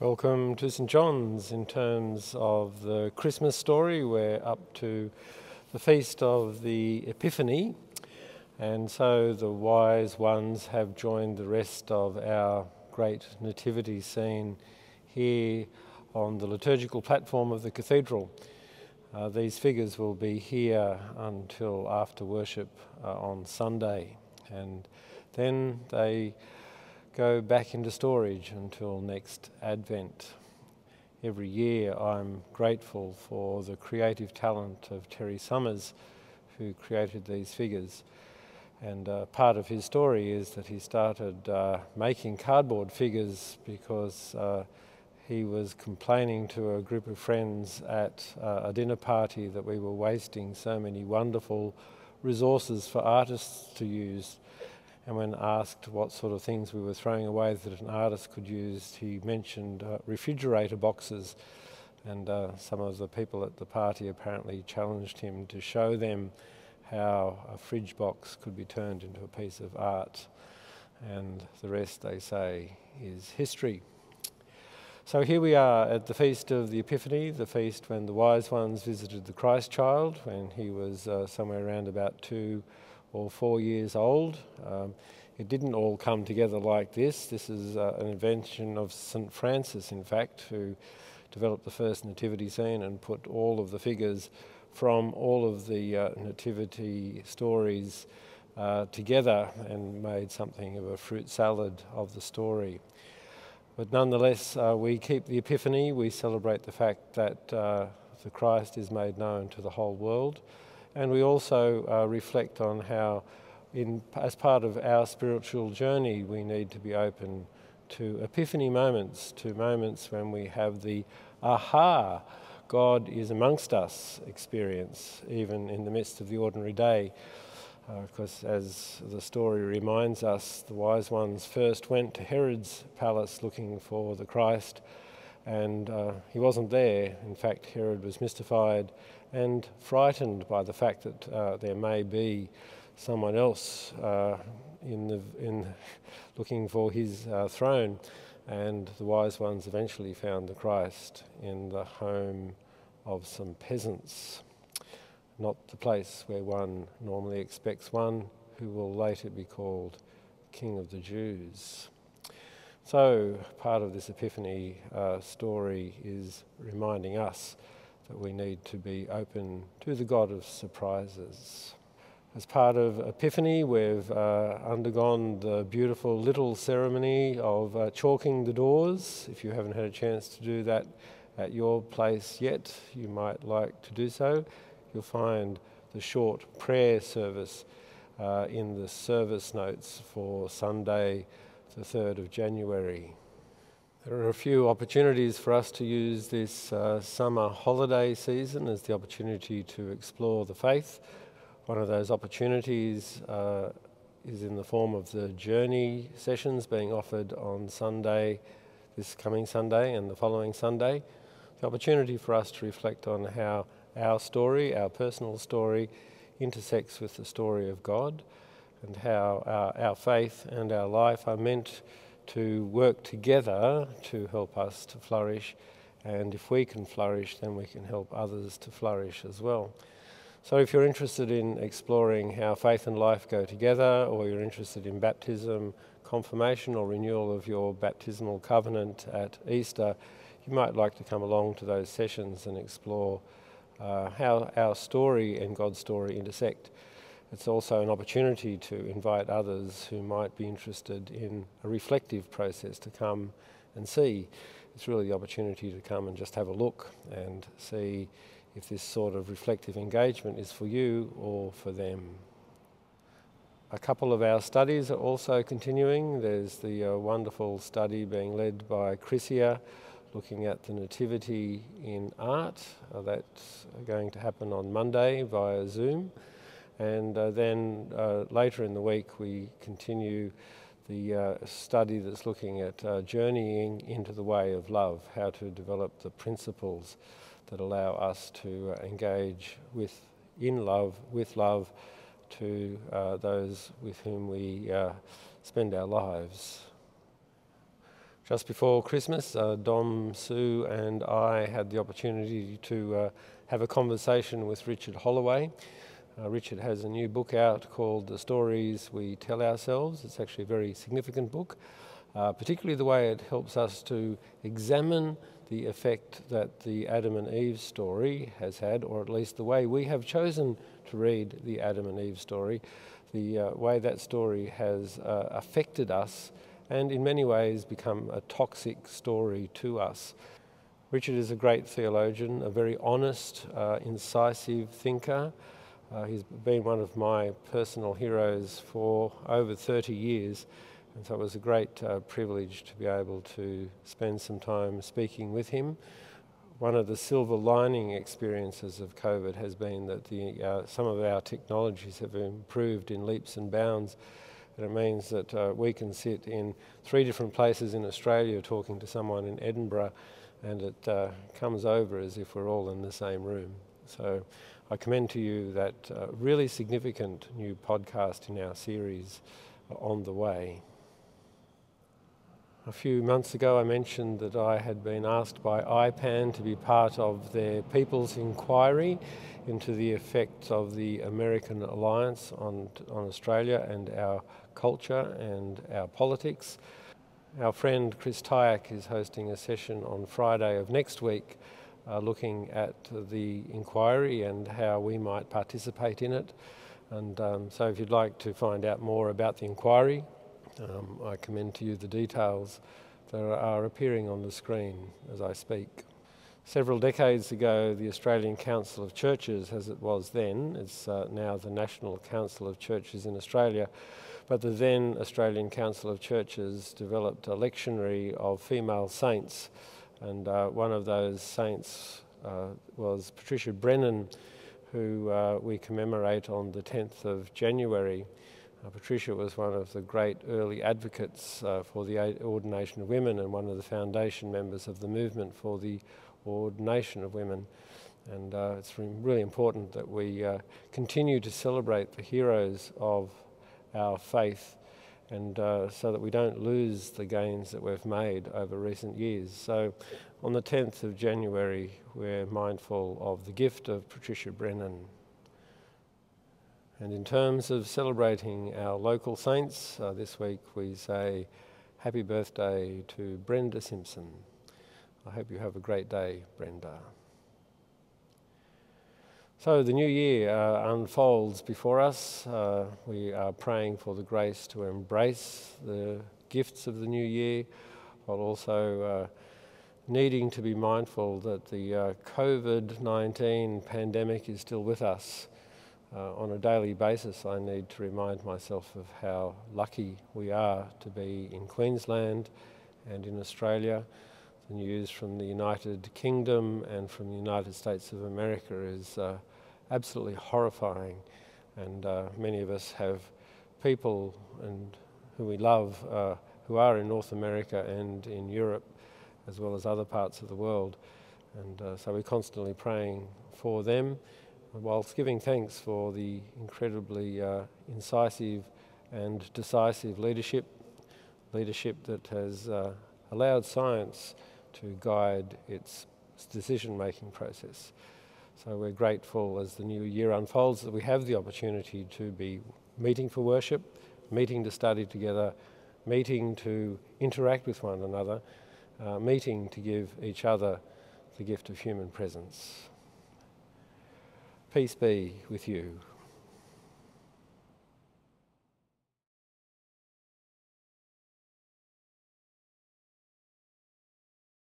Welcome to St John's. In terms of the Christmas story, we're up to the feast of the Epiphany, and so the wise ones have joined the rest of our great nativity scene here on the liturgical platform of the cathedral. These figures will be here until after worship on Sunday, and then they go back into storage until next Advent. Every year I'm grateful for the creative talent of Terry Summers, who created these figures. And part of his story is that he started making cardboard figures because he was complaining to a group of friends at a dinner party that we were wasting so many wonderful resources for artists to use. And when asked what sort of things we were throwing away that an artist could use, he mentioned refrigerator boxes. And some of the people at the party apparently challenged him to show them how a fridge box could be turned into a piece of art. And the rest, they say, is history. So here we are at the Feast of the Epiphany, the feast when the wise ones visited the Christ child when he was somewhere around about 2 or 4 years old. It didn't all come together like this. This is an invention of St Francis, in fact, who developed the first nativity scene and put all of the figures from all of the nativity stories together and made something of a fruit salad of the story. But nonetheless, we keep the Epiphany. We celebrate the fact that the Christ is made known to the whole world. And we also reflect on how, as part of our spiritual journey, we need to be open to epiphany moments, to moments when we have the aha, God is amongst us experience, even in the midst of the ordinary day. Because as the story reminds us, the wise ones first went to Herod's palace looking for the Christ, and he wasn't there. In fact, Herod was mystified and frightened by the fact that there may be someone else in looking for his throne. And the wise ones eventually found the Christ in the home of some peasants, not the place where one normally expects one who will later be called King of the Jews. So part of this Epiphany story is reminding us that we need to be open to the God of surprises. As part of Epiphany, we've undergone the beautiful little ceremony of chalking the doors. If you haven't had a chance to do that at your place yet, you might like to do so. You'll find the short prayer service in the service notes for Sunday, the 3rd of January. There are a few opportunities for us to use this summer holiday season as the opportunity to explore the faith. One of those opportunities is in the form of the Journey sessions being offered on Sunday, this coming Sunday and the following Sunday. The opportunity for us to reflect on how our story, our personal story, intersects with the story of God, and how our faith and our life are meant to work together to help us to flourish. And if we can flourish, then we can help others to flourish as well. So if you're interested in exploring how faith and life go together, or you're interested in baptism, confirmation, or renewal of your baptismal covenant at Easter, you might like to come along to those sessions and explore how our story and God's story intersect. It's also an opportunity to invite others who might be interested in a reflective process to come and see. It's really the opportunity to come and just have a look and see if this sort of reflective engagement is for you or for them. A couple of our studies are also continuing. There's the wonderful study being led by Chrissia, looking at the nativity in art. That's going to happen on Monday via Zoom. And then later in the week we continue the study that's looking at journeying into the way of love, how to develop the principles that allow us to engage in love, with love, to those with whom we spend our lives. Just before Christmas, Dom, Sue and I had the opportunity to have a conversation with Richard Holloway. Richard has a new book out called The Stories We Tell Ourselves. It's actually a very significant book, particularly the way it helps us to examine the effect that the Adam and Eve story has had, or at least the way we have chosen to read the Adam and Eve story, the way that story has affected us and in many ways become a toxic story to us. Richard is a great theologian, a very honest, incisive thinker. He's been one of my personal heroes for over 30 years, and so it was a great privilege to be able to spend some time speaking with him. One of the silver lining experiences of COVID has been that some of our technologies have improved in leaps and bounds, and it means that we can sit in 3 different places in Australia talking to someone in Edinburgh, and it comes over as if we're all in the same room. So I commend to you that really significant new podcast in our series, On the Way. A few months ago I mentioned that I had been asked by IPAN to be part of their People's Inquiry into the effects of the American alliance on Australia and our culture and our politics. Our friend Chris Tyack is hosting a session on Friday of next week looking at the inquiry and how we might participate in it. And so if you'd like to find out more about the inquiry, I commend to you the details that are appearing on the screen as I speak. Several decades ago, the Australian Council of Churches, as it was then, it's now the National Council of Churches in Australia, but the then Australian Council of Churches developed a lectionary of female saints, and one of those saints was Patricia Brennan, who we commemorate on the 10th of January. Patricia was one of the great early advocates for the ordination of women and one of the foundation members of the movement for the ordination of women. And it's really important that we continue to celebrate the heroes of our faith, and so that we don't lose the gains that we've made over recent years. So on the 10th of January, we're mindful of the gift of Patricia Brennan. And in terms of celebrating our local saints, this week we say happy birthday to Brenda Simpson. I hope you have a great day, Brenda. So the new year unfolds before us. We are praying for the grace to embrace the gifts of the new year, while also needing to be mindful that the COVID-19 pandemic is still with us. On a daily basis, I need to remind myself of how lucky we are to be in Queensland and in Australia. The news from the United Kingdom and from the United States of America is absolutely horrifying, and many of us have people who we love who are in North America and in Europe, as well as other parts of the world, and so we're constantly praying for them, whilst giving thanks for the incredibly incisive and decisive leadership that has allowed science to guide its decision-making process. So we're grateful as the new year unfolds that we have the opportunity to be meeting for worship, meeting to study together, meeting to interact with one another, meeting to give each other the gift of human presence. Peace be with you.